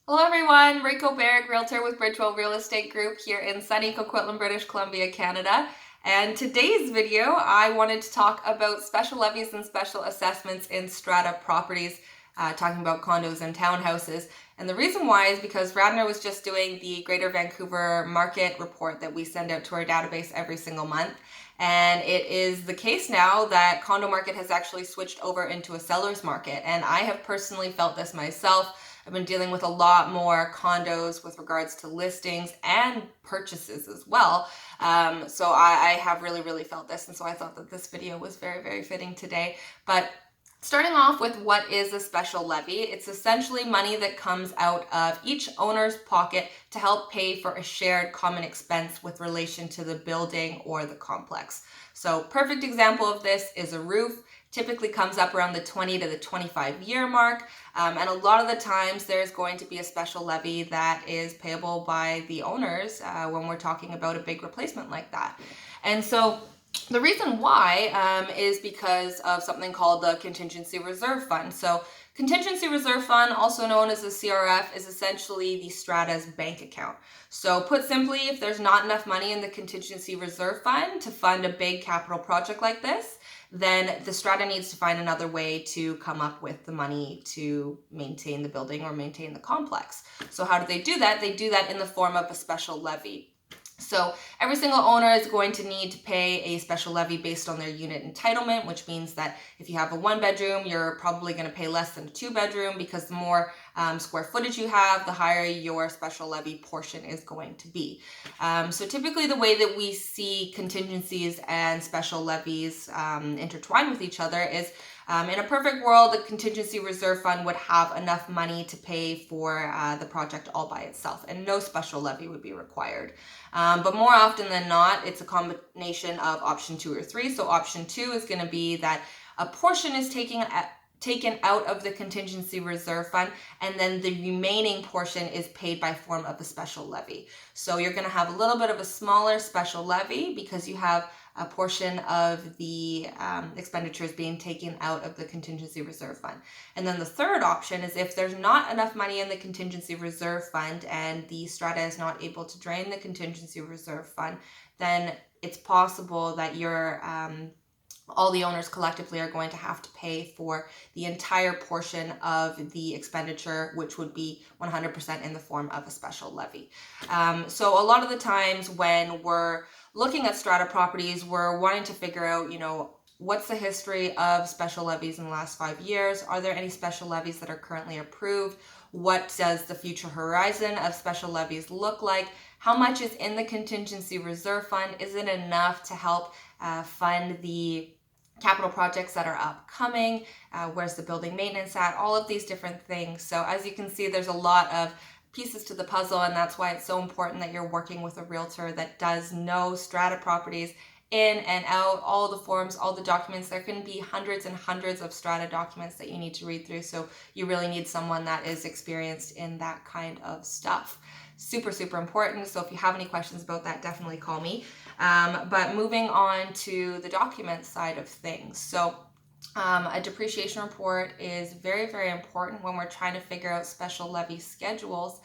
Hello everyone, Rachel Baird, Realtor with BRIDGEWELL Real Estate Group here in sunny Coquitlam, British Columbia, Canada. And today's video, I wanted to talk about special levies and special assessments in strata properties, talking about condos and townhouses. And the reason why is because Radner was just doing the Greater Vancouver market report that we send out to our database every single month. And it is the case now that condo market has actually switched over into a seller's market. And I have personally felt this myself. I've been dealing with a lot more condos with regards to listings and purchases as well. So I have really felt this. And so I thought that this video was very fitting today. But starting off with what is a special levy, it's essentially money that comes out of each owner's pocket to help pay for a shared common expense with relation to the building or the complex. So perfect example of this is a roof. Typically comes up around the 20 to the 25 year mark. And a lot of the times there's going to be a special levy that is payable by the owners when we're talking about a big replacement like that. And so the reason why is because of something called the Contingency Reserve Fund. So Contingency Reserve Fund, also known as the CRF, is essentially the Strata's bank account. So put simply, if there's not enough money in the Contingency Reserve Fund to fund a big capital project like this, then the Strata needs to find another way to come up with the money to maintain the building or maintain the complex. So how do they do that? They do that in the form of a special levy. So every single owner is going to need to pay a special levy based on their unit entitlement, which means that if you have a 1-bedroom, you're probably going to pay less than a 2-bedroom because the more square footage you have, the higher your special levy portion is going to be. So typically the way that we see contingencies and special levies intertwine with each other is in a perfect world, the Contingency Reserve Fund would have enough money to pay for the project all by itself, and no special levy would be required. But more often than not, it's a combination of option 2 or 3. So option 2 is going to be that a portion is taken out of the Contingency Reserve Fund, and then the remaining portion is paid by form of a special levy. So you're going to have a little bit of a smaller special levy because you have a portion of the expenditures being taken out of the Contingency Reserve Fund. And then the third option is if there's not enough money in the Contingency Reserve Fund and the Strata is not able to drain the Contingency Reserve Fund, then it's possible that all the owners collectively are going to have to pay for the entire portion of the expenditure, which would be 100% in the form of a special levy. So a lot of the times when we're looking at strata properties, we're wanting to figure out, what's the history of special levies in the last 5 years? Are there any special levies that are currently approved? What does the future horizon of special levies look like? How much is in the Contingency Reserve Fund? Is it enough to help fund the capital projects that are upcoming? Where's the building maintenance at? All of these different things. So as you can see, there's a lot of pieces to the puzzle, and that's why it's so important that you're working with a realtor that does know strata properties in and out, all the forms, all the documents. There can be hundreds and hundreds of strata documents that you need to read through, so you really need someone that is experienced in that kind of stuff. Super important. So if you have any questions about that, definitely call me. But moving on to the document side of things. So a depreciation report is very important when we're trying to figure out special levy schedules.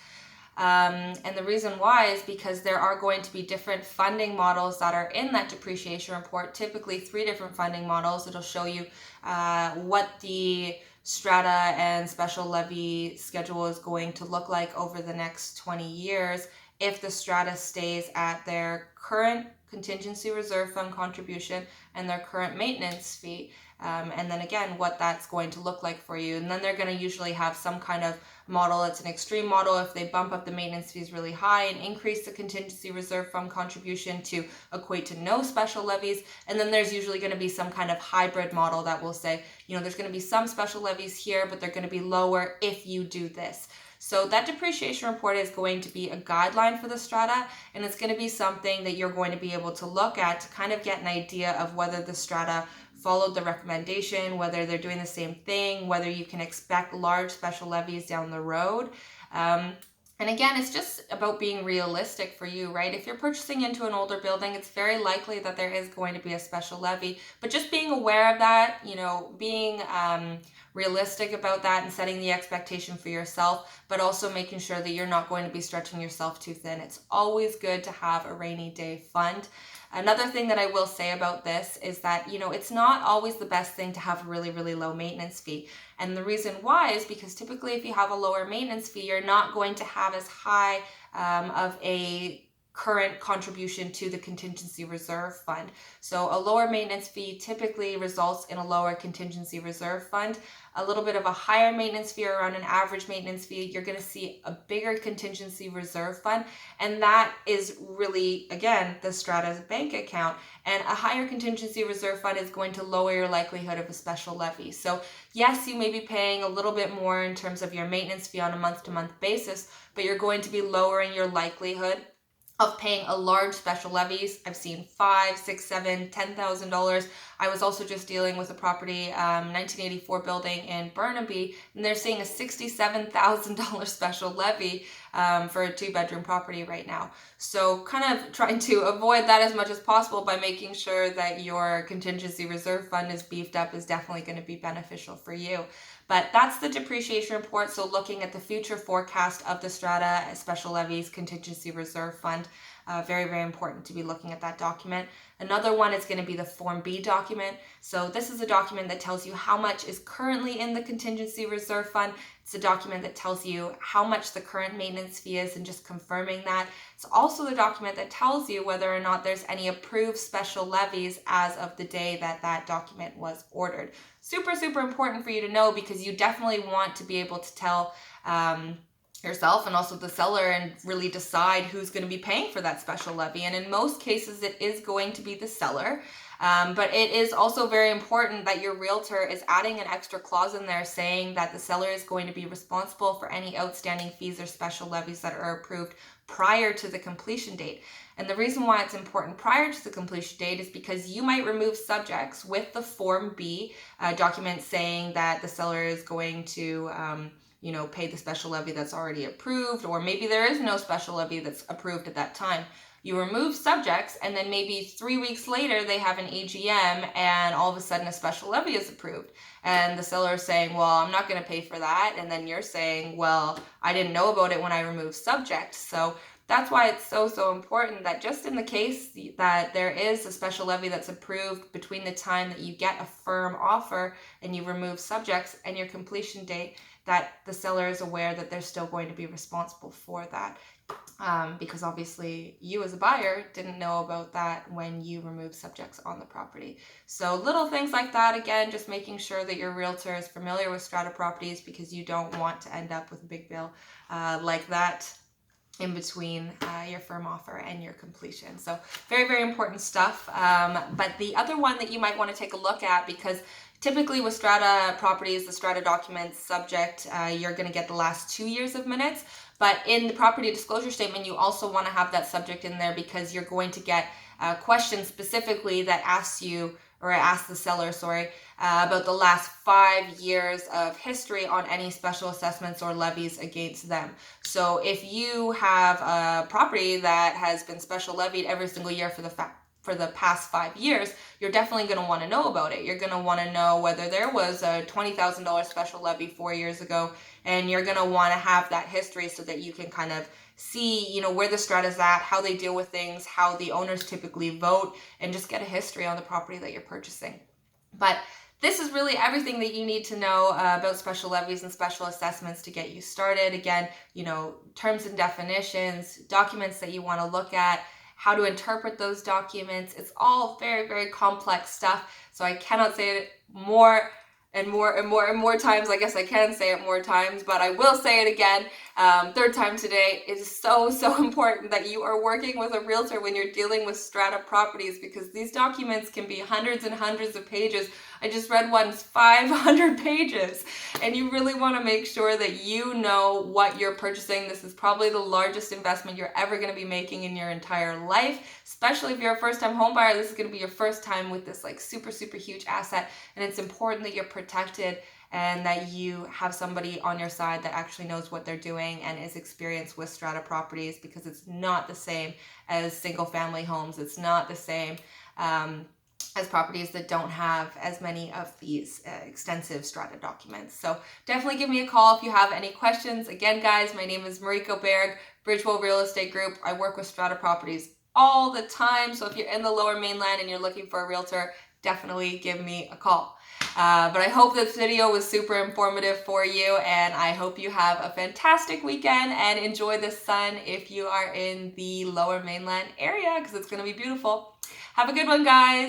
And the reason why is because there are going to be different funding models that are in that depreciation report, typically 3 different funding models. It'll show you what the strata and special levy schedule is going to look like over the next 20 years if the strata stays at their current Contingency Reserve Fund contribution and their current maintenance fee. And then again, what that's going to look like for you. And then they're going to usually have some kind of model. It's an extreme model if they bump up the maintenance fees really high and increase the Contingency Reserve Fund contribution to equate to no special levies. And then there's usually going to be some kind of hybrid model that will say, there's going to be some special levies here, but they're going to be lower if you do this. So that depreciation report is going to be a guideline for the strata, and it's going to be something that you're going to be able to look at to kind of get an idea of whether the strata followed the recommendation, whether they're doing the same thing, whether you can expect large special levies down the road. And again, it's just about being realistic for you, right? If you're purchasing into an older building, it's very likely that there is going to be a special levy, but just being aware of that, being realistic about that and setting the expectation for yourself, but also making sure that you're not going to be stretching yourself too thin. It's always good to have a rainy day fund. Another thing that I will say about this is that, it's not always the best thing to have a really, really low maintenance fee. And the reason why is because typically if you have a lower maintenance fee, you're not going to have as high of a current contribution to the contingency reserve fund. So a lower maintenance fee typically results in a lower contingency reserve fund. A little bit of a higher maintenance fee, around an average maintenance fee, you're going to see a bigger contingency reserve fund. And that is really, again, the Strata's bank account. And a higher contingency reserve fund is going to lower your likelihood of a special levy. So yes, you may be paying a little bit more in terms of your maintenance fee on a month-to-month basis, but you're going to be lowering your likelihood of paying a large special levies. I've seen $5,000, $6,000, $7,000, $10,000. I was also just dealing with a property, 1984 building in Burnaby, and they're seeing a $67,000 special levy for a 2-bedroom property right now. So kind of trying to avoid that as much as possible by making sure that your contingency reserve fund is beefed up is definitely going to be beneficial for you. But that's the depreciation report. So looking at the future forecast of the Strata Special Levies Contingency Reserve Fund, very, very important to be looking at that document. Another one is going to be the Form B document. So this is a document that tells you how much is currently in the Contingency Reserve Fund. It's a document that tells you how much the current maintenance fee is and just confirming that. It's also the document that tells you whether or not there's any approved special levies as of the day that that document was ordered. Super, super important for you to know, because you definitely want to be able to tell yourself and also the seller and really decide who's going to be paying for that special levy. And in most cases, it is going to be the seller. But it is also very important that your realtor is adding an extra clause in there saying that the seller is going to be responsible for any outstanding fees or special levies that are approved prior to the completion date. And the reason why it's important prior to the completion date is because you might remove subjects with the Form B document saying that the seller is going to pay the special levy that's already approved, or maybe there is no special levy that's approved at that time. You remove subjects, and then maybe 3 weeks later they have an AGM and all of a sudden a special levy is approved. And the seller is saying, well, I'm not going to pay for that. And then you're saying, well, I didn't know about it when I removed subjects. So that's why it's so, so important that just in the case that there is a special levy that's approved between the time that you get a firm offer and you remove subjects and your completion date, that the seller is aware that they're still going to be responsible for that. Because obviously you as a buyer didn't know about that when you removed subjects on the property. So little things like that, again, just making sure that your realtor is familiar with Strata properties, because you don't want to end up with a big bill like that in between your firm offer and your completion. So very, very important stuff. But the other one that you might want to take a look at, because typically with Strata properties, the Strata documents subject, you're going to get the last 2 years of minutes. But in the property disclosure statement, you also want to have that subject in there, because you're going to get questions specifically that asks you, or ask the seller, about the last 5 years of history on any special assessments or levies against them. So if you have a property that has been special levied every single year for the past 5 years, you're definitely going to want to know about it. You're going to want to know whether there was a $20,000 special levy 4 years ago, and you're going to want to have that history so that you can kind of see, where the Strata's at, how they deal with things, how the owners typically vote, and just get a history on the property that you're purchasing. But this is really everything that you need to know about special levies and special assessments to get you started. Again, terms and definitions, documents that you want to look at, how to interpret those documents. It's all very, very complex stuff. So I cannot say it more and more times. I guess I can say it more times, but I will say it again, third time today. It is so, so important that you are working with a realtor when you're dealing with Strata properties, because these documents can be hundreds and hundreds of pages. I just read one's 500 pages, and you really want to make sure that you know what you're purchasing. This is probably the largest investment you're ever going to be making in your entire life, especially if you're a first-time home buyer. This is going to be your first time with this super, super huge asset, and it's important that you're protected and that you have somebody on your side that actually knows what they're doing and is experienced with strata properties, because it's not the same as single family homes. It's not the same as properties that don't have as many of these extensive strata documents. So definitely give me a call if you have any questions. Again, guys, my name is Mariko Berg, BRIDGEWELL Real Estate Group. I work with strata properties all the time. So if you're in the Lower Mainland and you're looking for a realtor, definitely give me a call. But I hope this video was super informative for you, and I hope you have a fantastic weekend and enjoy the sun if you are in the Lower Mainland area, because it's going to be beautiful. Have a good one, guys.